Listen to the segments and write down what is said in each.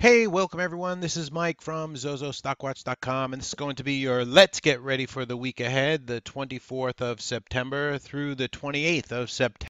Hey, welcome everyone. This is Mike from ZoZoStockWatch.com, and this is going to be your Let's Get Ready for the week ahead, the 24th of September through the 28th of September.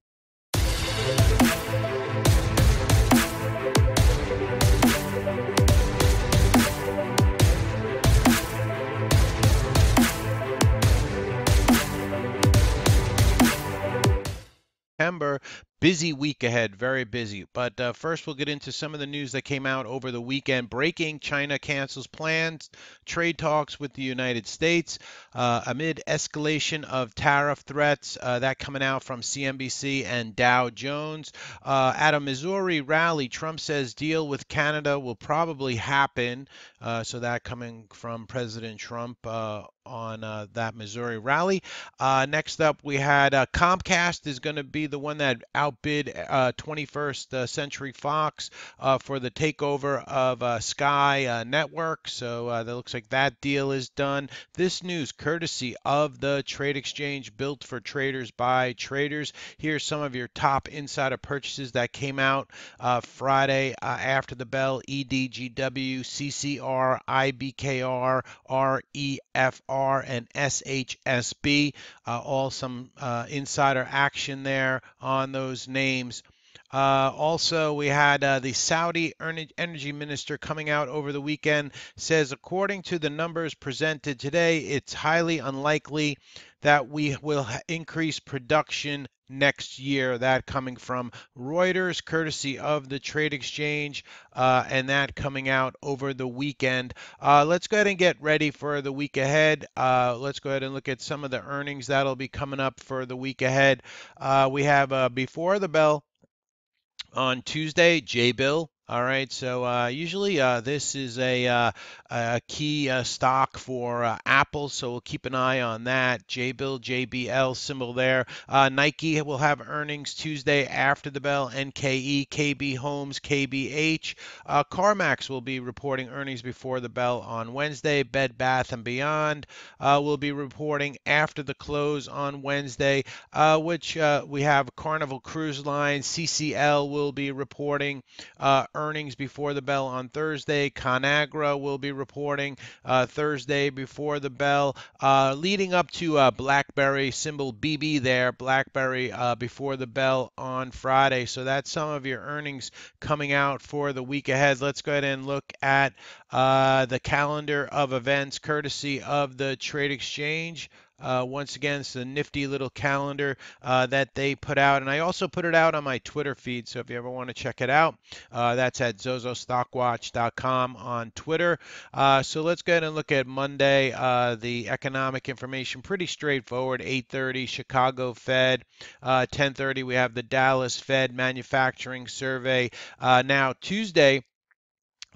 September. Busy week ahead, very busy. But first, we'll get into some of the news that came out over the weekend. Breaking: China cancels plans, trade talks with the United States amid escalation of tariff threats. That coming out from CNBC and Dow Jones. At a Missouri rally, Trump says deal with Canada will probably happen. So that coming from President Trump on that Missouri rally. Next up, we had Comcast is going to be the one that outbid 21st Century Fox for the takeover of Sky Network. So that looks like that deal is done. This news courtesy of the trade exchange built for traders by traders. Here's some of your top insider purchases that came out Friday after the bell: EDGW, CCR, IBKR, REFR, and SHSB. All some insider action there on those names. Also, we had the Saudi energy minister coming out over the weekend, says according to the numbers presented today, it's highly unlikely that we will increase production next year. That coming from Reuters, courtesy of the trade exchange, and that coming out over the weekend. Let's go ahead and get ready for the week ahead. Let's go ahead and look at some of the earnings that'll be coming up for the week ahead. We have before the bell on Tuesday, J-Bill. All right, so usually this is a key stock for Apple, so we'll keep an eye on that. J-Bill, JBL symbol there. Nike will have earnings Tuesday after the bell. NKE, KB Homes, KBH. CarMax will be reporting earnings before the bell on Wednesday. Bed Bath & Beyond will be reporting after the close on Wednesday, which we have Carnival Cruise Line. CCL will be reporting earnings before the bell on Thursday. ConAgra will be reporting Thursday before the bell. Leading up to BlackBerry, symbol BB there, BlackBerry before the bell on Friday. So that's some of your earnings coming out for the week ahead. Let's go ahead and look at the calendar of events courtesy of the Trade Exchange. Once again, it's a nifty little calendar that they put out, and I also put it out on my Twitter feed, so if you ever want to check it out, that's at ZoZoStockWatch.com on Twitter. So let's go ahead and look at Monday. The economic information, pretty straightforward. 8:30, Chicago Fed. 10:30, we have the Dallas Fed manufacturing survey. Now, Tuesday,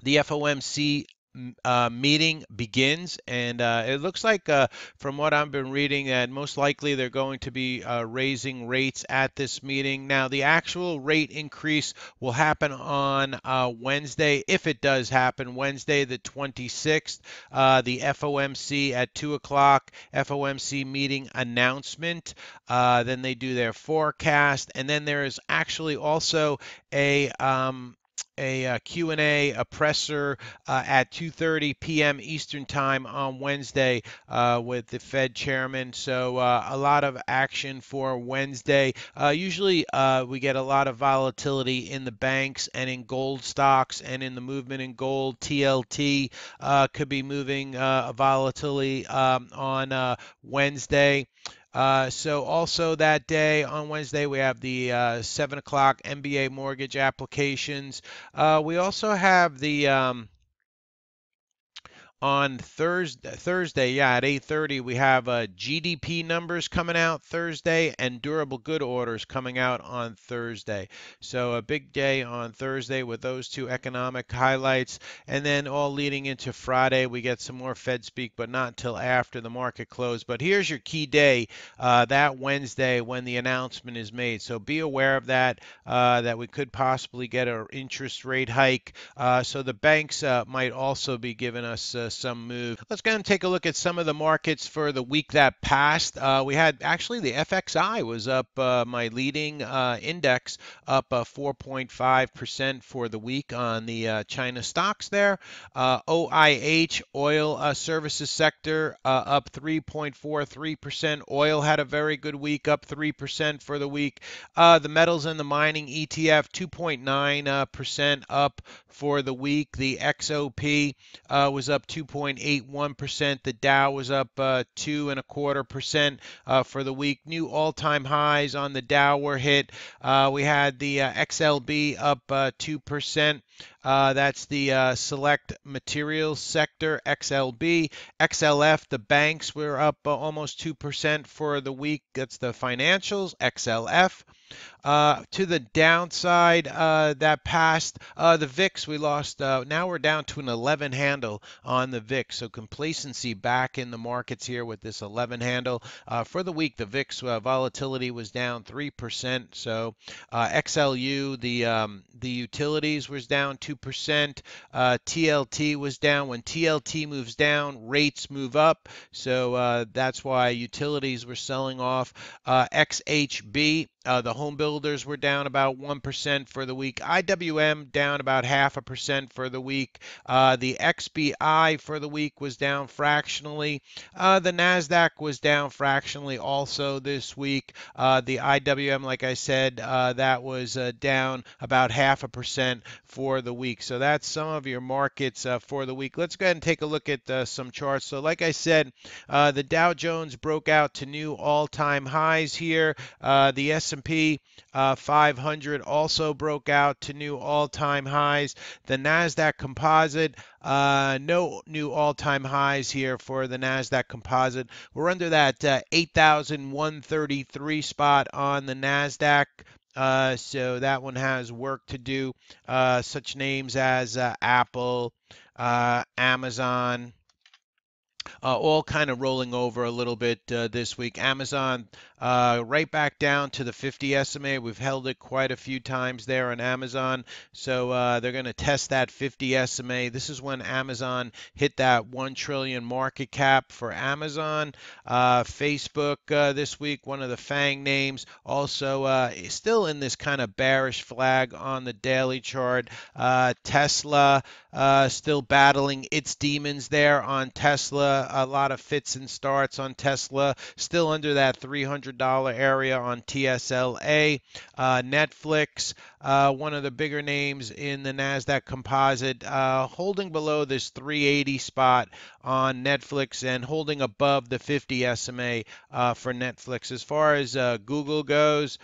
the FOMC meeting begins, and it looks like, from what I've been reading, that most likely they're going to be raising rates at this meeting. Now, the actual rate increase will happen on Wednesday, if it does happen, Wednesday the 26th. The FOMC at 2 o'clock, FOMC meeting announcement. Then they do their forecast, and then there is actually also a Q&A, a presser at 2:30 p.m. Eastern Time on Wednesday with the Fed chairman. So a lot of action for Wednesday. Usually we get a lot of volatility in the banks and in gold stocks, and in the movement in gold. TLT could be moving volatility on Wednesday. So also that day on Wednesday, we have the 7 o'clock MBA mortgage applications. We also have the on Thursday, yeah, at 8:30, we have GDP numbers coming out Thursday and durable good orders coming out on Thursday. So a big day on Thursday with those two economic highlights, and then all leading into Friday, we get some more Fed speak, but not until after the market close. But here's your key day, that Wednesday when the announcement is made. So be aware of that, that we could possibly get an interest rate hike. So the banks might also be giving us some moves. Let's go and take a look at some of the markets for the week that passed. We had actually the FXI was up, my leading index, up 4.5% for the week on the China stocks there. OIH, oil services sector, up 3.43%. Oil had a very good week, up 3% for the week. The metals and the mining ETF, 2.9% up for the week. The XOP was up 2.81%. The Dow was up 2.25% for the week. New all-time highs on the Dow were hit. We had the XLB up 2%. That's the select materials sector, XLB. XLF, the banks were up almost 2% for the week. That's the financials, XLF. To the downside, that passed the VIX. We lost. Now we're down to an 11 handle on the VIX. So complacency back in the markets here with this 11 handle. For the week, the VIX volatility was down 3%. So XLU, the utilities was down 2%. TLT was down. When TLT moves down, rates move up. So that's why utilities were selling off. XHB. The home builders were down about 1% for the week. IWM down about 0.5% for the week. The XBI for the week was down fractionally. The NASDAQ was down fractionally also this week. The IWM, like I said, that was down about 0.5% for the week. So that's some of your markets for the week. Let's go ahead and take a look at some charts. So like I said, the Dow Jones broke out to new all-time highs here. The S&P 500 also broke out to new all-time highs. The NASDAQ Composite, no new all-time highs here for the NASDAQ Composite. We're under that 8,133 spot on the NASDAQ. So that one has work to do. Such names as Apple, Amazon, all kind of rolling over a little bit this week. Amazon right back down to the 50 SMA. We've held it quite a few times there on Amazon. So they're going to test that 50 SMA. This is when Amazon hit that 1 trillion market cap for Amazon. Facebook this week, one of the FANG names, also still in this kind of bearish flag on the daily chart. Tesla still battling its demons there on Tesla. A lot of fits and starts on Tesla. Still under that $300 area on TSLA. Netflix, one of the bigger names in the NASDAQ Composite, holding below this 380 spot on Netflix and holding above the 50 SMA for Netflix. As far as Google goes,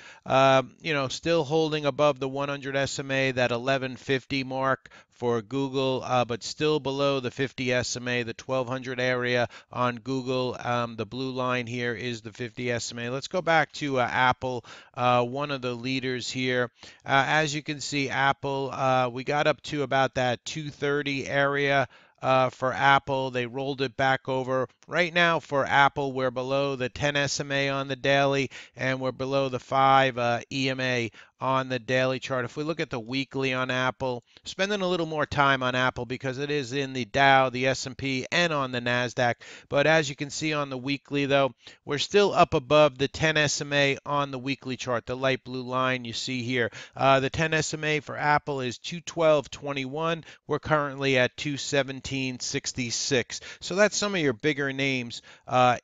still holding above the 100 SMA, that 1150 mark for Google, but still below the 50 SMA, the 1200 area on Google. The blue line here is the 50 SMA. Let's go back to Apple, one of the leaders here. As you can see, Apple, we got up to about that 230 area. For Apple, they rolled it back over. Right now for Apple, we're below the 10 SMA on the daily, and we're below the 5 EMA on the daily chart. If we look at the weekly on Apple, spending a little more time on Apple because it is in the Dow, the S&P, and on the NASDAQ. But as you can see on the weekly, though, we're still up above the 10 SMA on the weekly chart, the light blue line you see here. The 10 SMA for Apple is 212.21. We're currently at 217.66. So that's some of your bigger names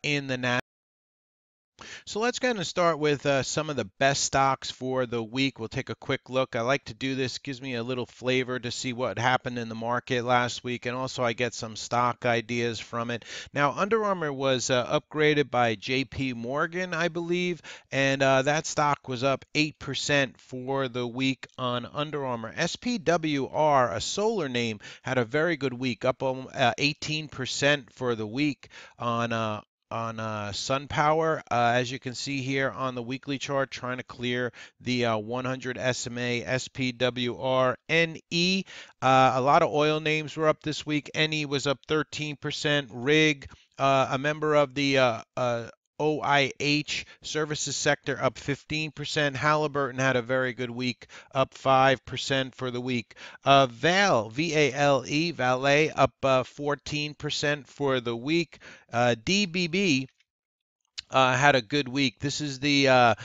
in the NASDAQ. So let's go ahead and start with some of the best stocks for the week. We'll take a quick look. I like to do this. Gives me a little flavor to see what happened in the market last week, and also I get some stock ideas from it. Now, Under Armour was upgraded by JP Morgan, I believe, and that stock was up 8% for the week on Under Armour. SPWR, a solar name, had a very good week, up 18% for the week on SunPower, as you can see here on the weekly chart, trying to clear the 100 SMA, SPWR, NE. A lot of oil names were up this week. NE was up 13%. RIG, a member of the OIH, services sector up 15%. Halliburton had a very good week, up 5% for the week. Vale, V-A-L-E, Valet, up 14% for the week. DBB had a good week. This is the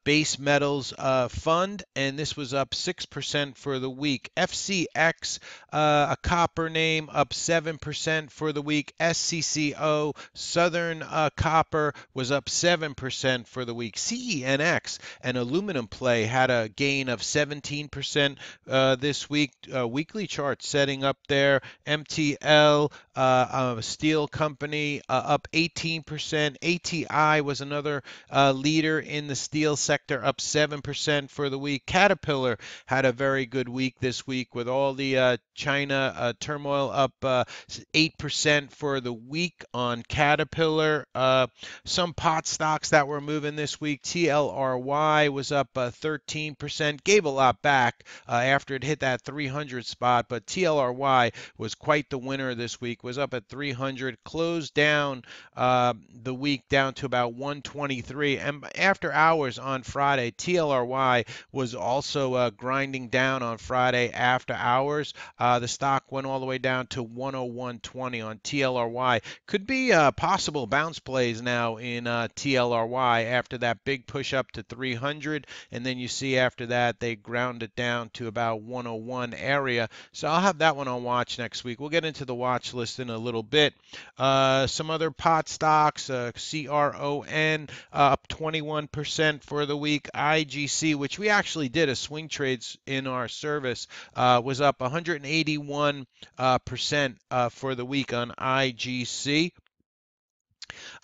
base metals fund, and this was up 6% for the week. FCX, a copper name, up 7% for the week. SCCO, Southern Copper, was up 7% for the week. CENX, an aluminum play, had a gain of 17% this week. Weekly chart setting up there. MTL, a steel company, up 18%. ATI was another leader in the steel sector, up 7% for the week. Caterpillar had a very good week this week with all the China turmoil, up 8% for the week on Caterpillar. Some pot stocks that were moving this week. TLRY was up 13%, gave a lot back after it hit that 300 spot, but TLRY was quite the winner this week, was up at 300, closed down the week down to about 123. And after hours on Friday, TLRY was also grinding down on Friday after hours. The stock went all the way down to 101.20 on TLRY. Could be possible bounce plays now in TLRY after that big push up to 300. And then you see after that they ground it down to about 101 area. So I'll have that one on watch next week. We'll get into the watch list in a little bit. Some other pot stocks, CRON up 21% for the week. IGC, which we actually did a swing trades in our service, was up 181% for the week on IGC.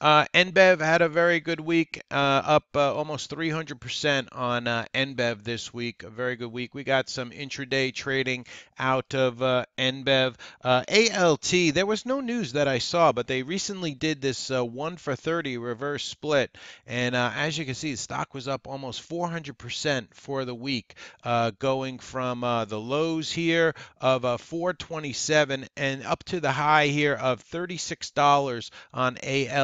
NBEV had a very good week, up almost 300% on NBEV this week. A very good week. We got some intraday trading out of NBEV. ALT, there was no news that I saw, but they recently did this 1 for 30 reverse split. And as you can see, the stock was up almost 400% for the week, going from the lows here of 427 and up to the high here of $36 on ALT.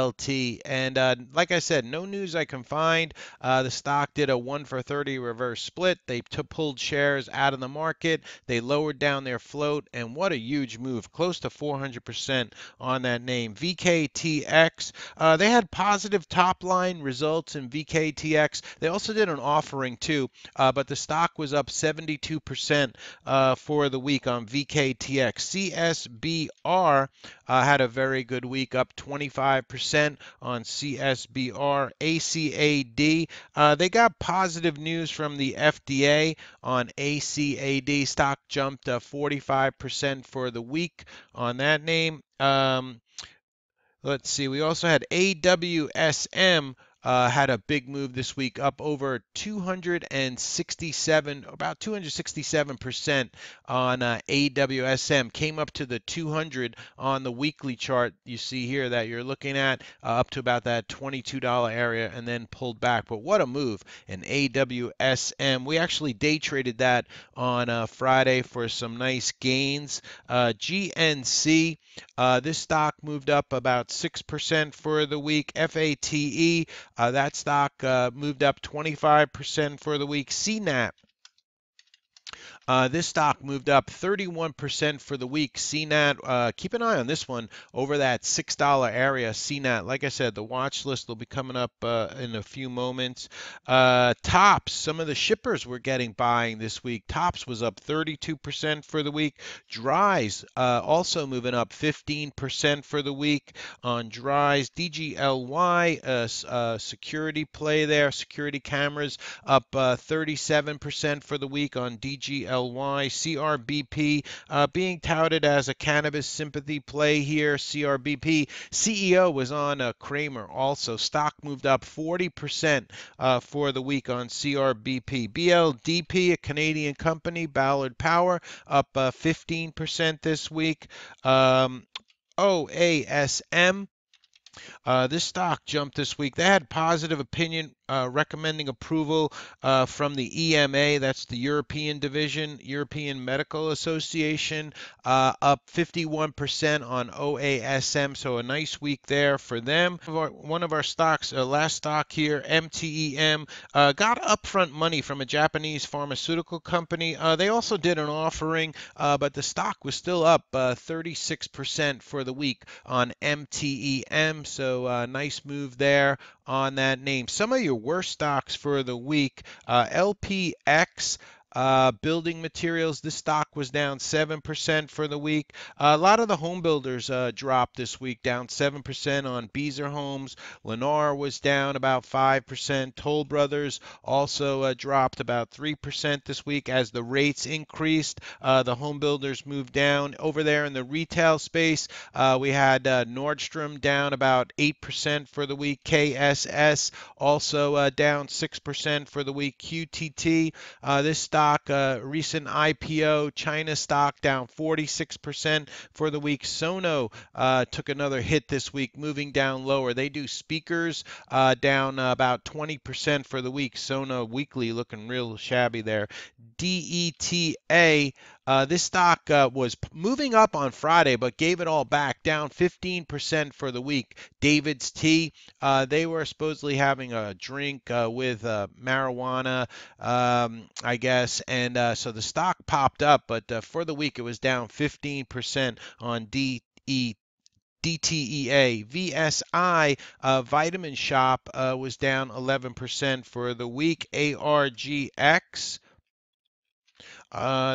And like I said, no news I can find. The stock did a 1 for 30 reverse split. They pulled shares out of the market. They lowered down their float, and what a huge move, close to 400% on that name. VKTX, they had positive top line results in VKTX. They also did an offering too, but the stock was up 72% for the week on VKTX. CSBR had a very good week, up 25% on CSBR. ACAD, they got positive news from the FDA on ACAD. Stock jumped 45% for the week on that name. Let's see, we also had AWSM had a big move this week, up over 267, about 267% on AWSM. Came up to the 200 on the weekly chart. You see here that you're looking at up to about that $22 area and then pulled back. But what a move in AWSM. We actually day traded that on Friday for some nice gains. GNC, this stock moved up about 6% for the week. FATE, that stock moved up 25% for the week. CNAP, this stock moved up 31% for the week. CNAT, keep an eye on this one over that $6 area. CNAT, like I said, the watch list will be coming up in a few moments. Tops, some of the shippers were getting buying this week. Tops was up 32% for the week. Dries also moving up 15% for the week on Dries. DGLY, security play there, security cameras up 37% for the week on DGLY. CRBP being touted as a cannabis sympathy play here. CRBP CEO was on Kramer also. Stock moved up 40% for the week on CRBP. BLDP, a Canadian company, Ballard Power, up 15% this week. OASM, this stock jumped this week. They had positive opinion recommending approval from the EMA, that's the European Division, European Medical Association, up 51% on OASM, so a nice week there for them. One of our stocks, last stock here, MTEM, got upfront money from a Japanese pharmaceutical company. They also did an offering, but the stock was still up 36% for the week on MTEM, so nice move there on that name. Some of your worst stocks for the week, LPX. Building materials, this stock was down 7% for the week. A lot of the home builders dropped this week, down 7% on Beazer Homes. Lennar was down about 5%. Toll Brothers also dropped about 3% this week as the rates increased. The home builders moved down. Over there in the retail space, we had Nordstrom down about 8% for the week. KSS also down 6% for the week. QTT, this stock, recent IPO, China stock down 46% for the week. Sono took another hit this week, moving down lower. They do speakers, down about 20% for the week. Sono weekly looking real shabby there. DETA, this stock was moving up on Friday, but gave it all back, down 15% for the week. David's Tea, they were supposedly having a drink with marijuana, I guess, and so the stock popped up, but for the week it was down 15% on DTEA. VSI, Vitamin Shop, was down 11% for the week. ARGX,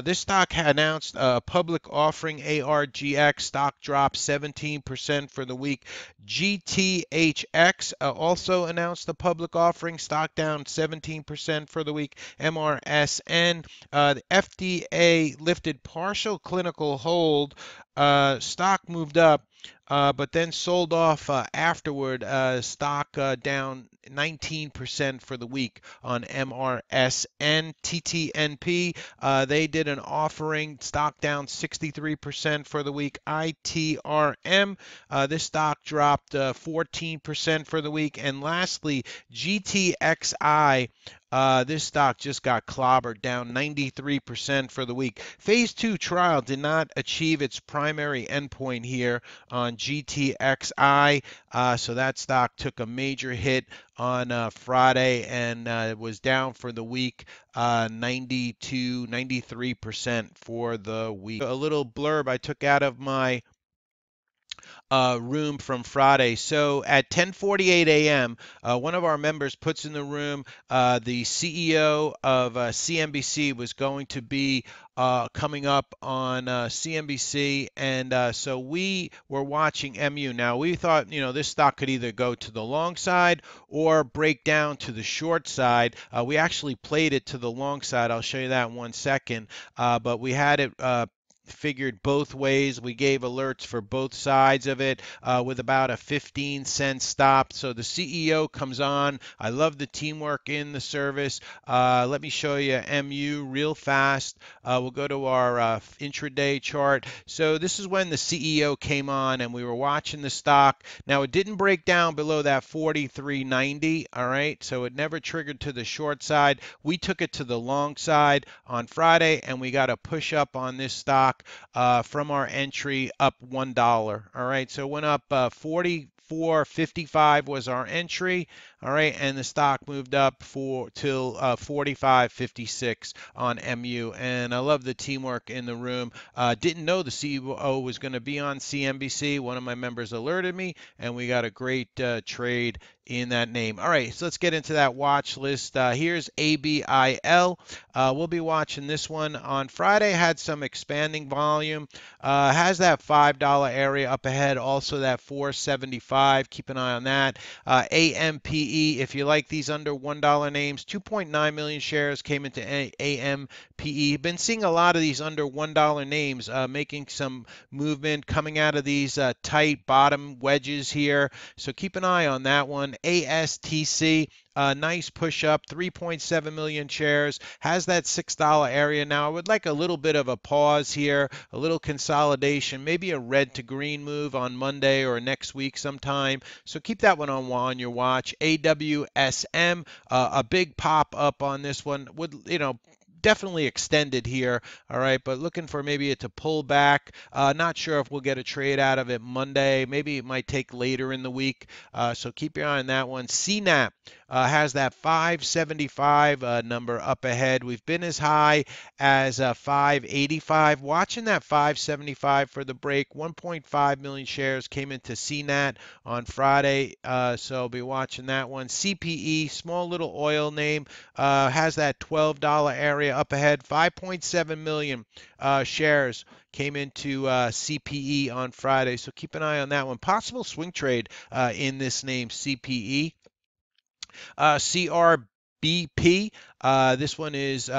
this stock had announced a public offering. ARGX stock dropped 17% for the week. GTHX also announced a public offering. Stock down 17% for the week. MRSN, the FDA lifted partial clinical hold. Stock moved up. But then sold off afterward. Stock down 19% for the week on MRSN. TTNP, they did an offering. Stock down 63% for the week. ITRM, this stock dropped 14% for the week. And lastly, GTXI, this stock just got clobbered, down 93% for the week. Phase 2 trial did not achieve its primary endpoint here on GTXI, so that stock took a major hit on Friday and was down for the week, 93% for the week. A little blurb I took out of my room from Friday. So at 10:48 a.m., one of our members puts in the room, the CEO of CNBC was going to be coming up on CNBC, and so we were watching MU. Now we thought, this stock could either go to the long side or break down to the short side. We actually played it to the long side. I'll show you that in 1 second. But we had it figured both ways. We gave alerts for both sides of it with about a 15-cent stop. So the CEO comes on. I love the teamwork in the service. Let me show you MU real fast. We'll go to our intraday chart. So this is when the CEO came on and we were watching the stock. Now it didn't break down below that 43.90. All right, so it never triggered to the short side. We took it to the long side on Friday and we got a push up on this stock from our entry up $1. All right, so it went up 44.55 was our entry. All right, and the stock moved up till 45.56 on MU. And I love the teamwork in the room. Didn't know the CEO was going to be on CNBC. One of my members alerted me, and we got a great trade in that name. All right, so let's get into that watch list. Here's ABIL. We'll be watching this one on Friday. Had some expanding volume. Has that $5 area up ahead. Also that 475. Keep an eye on that. AMPE. If you like these under $1 names, 2.9 million shares came into AMPE. Been seeing a lot of these under $1 names making some movement coming out of these tight bottom wedges here. So keep an eye on that one. ASTC. Nice push up, 3.7 million shares, has that $6 area now. I would like a little bit of a pause here, a little consolidation, maybe a red to green move on Monday or next week sometime. So keep that one on your watch. AWSM, a big pop up on this one. Would, definitely extended here, all right, but looking for maybe it to pull back. Not sure if we'll get a trade out of it Monday. Maybe it might take later in the week. So keep your eye on that one. CNAP has that 575 number up ahead. We've been as high as 585. Watching that 575 for the break. 1.5 million shares came into CNAT on Friday, so I'll be watching that one. CPE, small little oil name, has that $12 area up ahead. 5.7 million shares came into CPE on Friday, so keep an eye on that one. Possible swing trade in this name, CPE. CRBP, this one is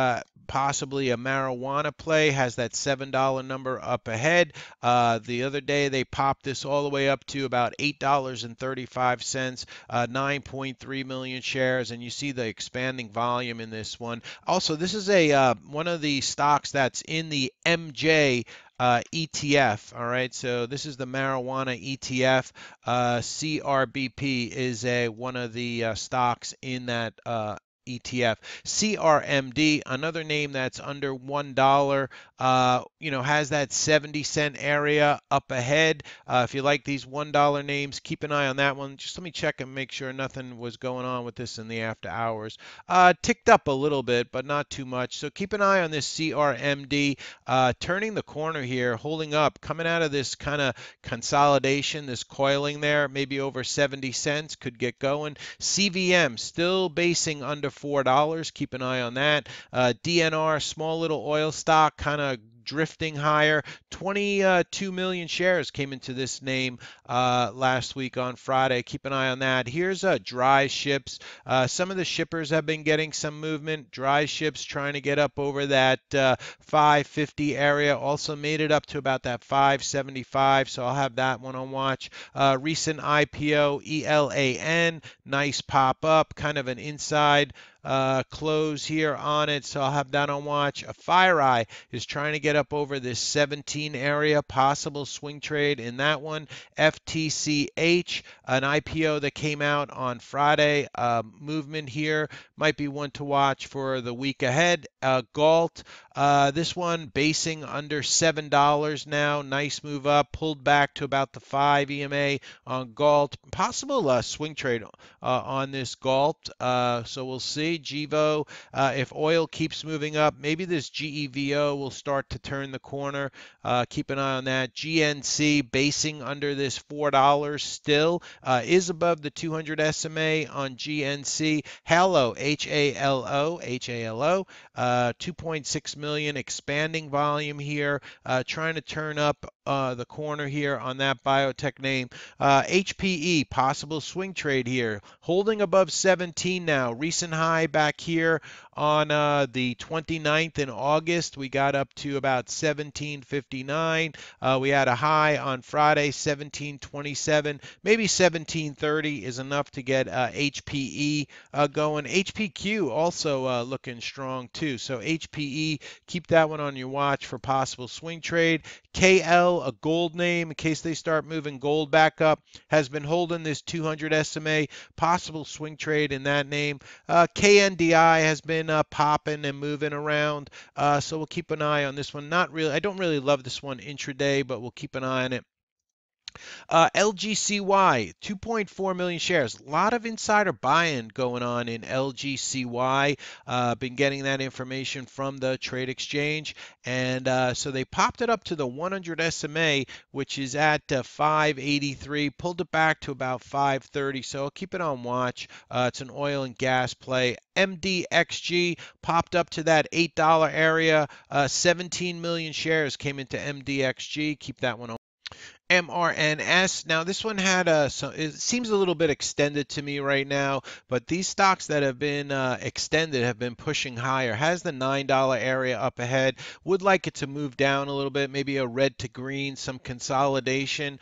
possibly a marijuana play, has that $7 number up ahead. The other day they popped this all the way up to about $8.35, 9.3 million shares, and you see the expanding volume in this one. Also, this is a one of the stocks that's in the MJ ETF. All right, so this is the marijuana ETF. CRBP is one of the stocks in that ETF. CRMD, another name that's under $1, has that 70-cent area up ahead. If you like these $1 names, keep an eye on that one. Just let me check and make sure nothing was going on with this in the after hours. Ticked up a little bit, but not too much. So keep an eye on this CRMD. Turning the corner here, holding up, coming out of this kind of consolidation, this coiling there, maybe over 70 cents, could get going. CVM still basing under $4. Keep an eye on that. DNR, small little oil stock, kind of drifting higher. 22 million shares came into this name last week on Friday. Keep an eye on that. Here's dry ships. Some of the shippers have been getting some movement. Dry ships trying to get up over that 550 area. Also made it up to about that 575, so I'll have that one on watch. Recent IPO, ELAN, nice pop up, kind of an inside close here on it, so I'll have that on watch. A FireEye is trying to get up over this 17 area, possible swing trade in that one. FTCH, an IPO that came out on Friday, movement here might be one to watch for the week ahead. Galt, this one basing under $7 now, nice move up, pulled back to about the 5 EMA on Galt. Possible swing trade on this Galt, so we'll see. GEVO, if oil keeps moving up, maybe this GEVO will start to turn the corner. Keep an eye on that. GNC basing under this $4 still, is above the 200 SMA on GNC. Halo, Halo, 2.6 million, expanding volume here, trying to turn up the corner here on that biotech name. HPE, possible swing trade here, holding above 17 now. Recent high back here on the 29th in August. We got up to about 1759. We had a high on Friday, 1727. Maybe 1730 is enough to get HPE going. HPQ also looking strong too. So HPE, keep that one on your watch for possible swing trade. KL, a gold name in case they start moving gold back up, has been holding this 200 SMA, possible swing trade in that name. KNDI has been popping and moving around, so we'll keep an eye on this one. Not really, I don't really love this one intraday, but we'll keep an eye on it. LGCY, 2.4 million shares. A lot of insider buying going on in LGCY. Been getting that information from the trade exchange. And so they popped it up to the 100 SMA, which is at 583. Pulled it back to about 530. So I'll keep it on watch. It's an oil and gas play. MDXG popped up to that $8 area. 17 million shares came into MDXG. Keep that one on. MRNS. Now, this one had it seems a little bit extended to me right now, but these stocks that have been extended have been pushing higher. Has the $9 area up ahead. Would like it to move down a little bit, maybe a red to green, some consolidation.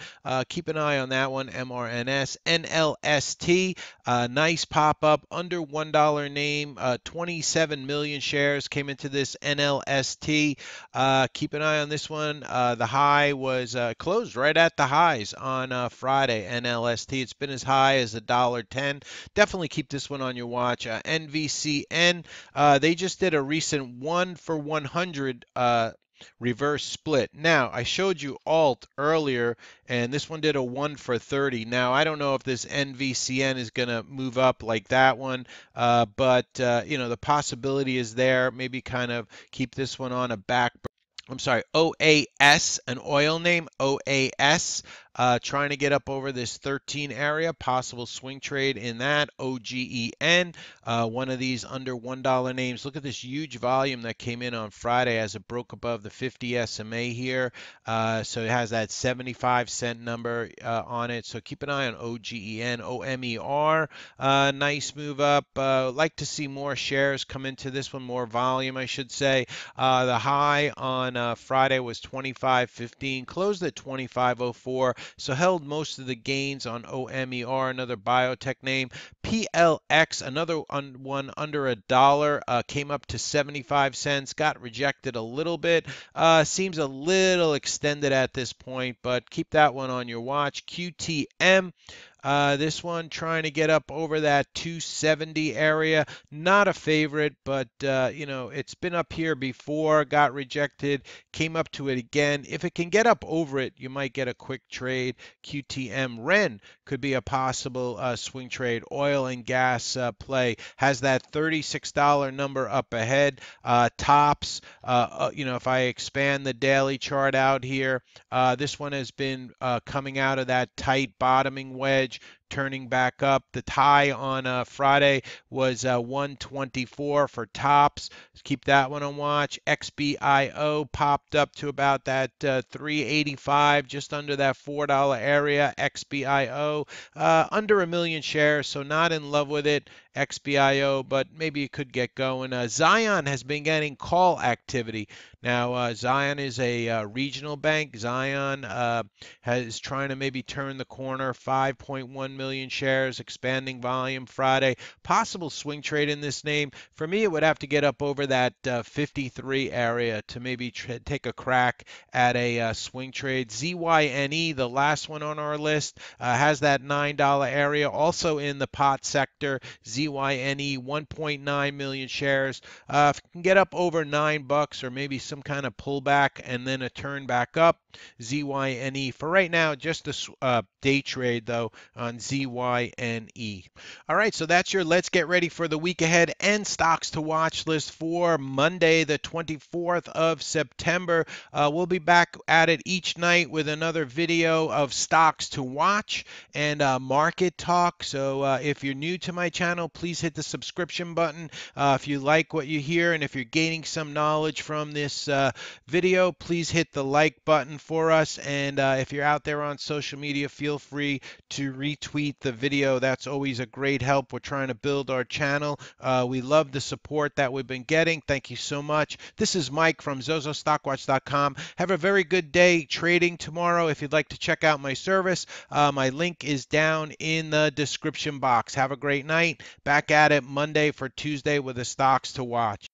Keep an eye on that one. MRNS. NLST. Nice pop up under $1 name. 27 million shares came into this NLST. Keep an eye on this one. The high was closed right at the highs on Friday. NLST. It's been as high as $1.10. Definitely keep this one on your watch. NVCN. They just did a recent 1-for-100 reverse split. Now, I showed you alt earlier, and this one did a 1-for-30. Now, I don't know if this NVCN is going to move up like that one, but the possibility is there. Maybe kind of keep this one on a back. I'm sorry, OAS, an oil name, OAS, trying to get up over this 13 area, possible swing trade in that, OGEN, one of these under $1 names. Look at this huge volume that came in on Friday as it broke above the 50 SMA here. So it has that 75-cent number on it. So keep an eye on OGEN, OMER, nice move up. Like to see more shares come into this one, more volume, I should say. The high on Friday was 25.15, closed at 25.04, so held most of the gains on OMER, another biotech name. PLX, another one under $1, came up to 75 cents, got rejected a little bit. Seems a little extended at this point, but keep that one on your watch. QTM. This one trying to get up over that 270 area. Not a favorite, but it's been up here before, got rejected, came up to it again. If it can get up over it, you might get a quick trade. QTM. Ren could be a possible swing trade. Oil and gas play. Has that $36 number up ahead. Tops. If I expand the daily chart out here, this one has been coming out of that tight bottoming wedge, turning back up. The high on Friday was 124 for tops. Keep that one on watch. XBIO popped up to about that 385, just under that $4 area. XBIO under 1 million shares, so not in love with it. XBIO, but maybe it could get going. Zion has been getting call activity. Now, Zion is a regional bank. Zion is trying to maybe turn the corner. 5.1 million shares, expanding volume Friday. Possible swing trade in this name. For me, it would have to get up over that 53 area to maybe take a crack at a swing trade. ZYNE, the last one on our list, has that $9 area. Also in the pot sector. ZYNE, 1.9 million shares. If it can get up over $9 or maybe some kind of pullback and then a turn back up, ZYNE. For right now, just a day trade though on ZYNE. All right, so that's your Let's Get Ready for the Week Ahead and Stocks to Watch list for Monday, the 24th of September. We'll be back at it each night with another video of stocks to watch and market talk. So if you're new to my channel, please hit the subscription button. If you like what you hear and if you're gaining some knowledge from this video, please hit the like button for us. And if you're out there on social media, feel free to retweet the video. That's always a great help. We're trying to build our channel. We love the support that we've been getting. Thank you so much. This is Mike from ZoZoStockWatch.com. Have a very good day trading tomorrow. If you'd like to check out my service, my link is down in the description box. Have a great night. Back at it Monday for Tuesday with the stocks to watch.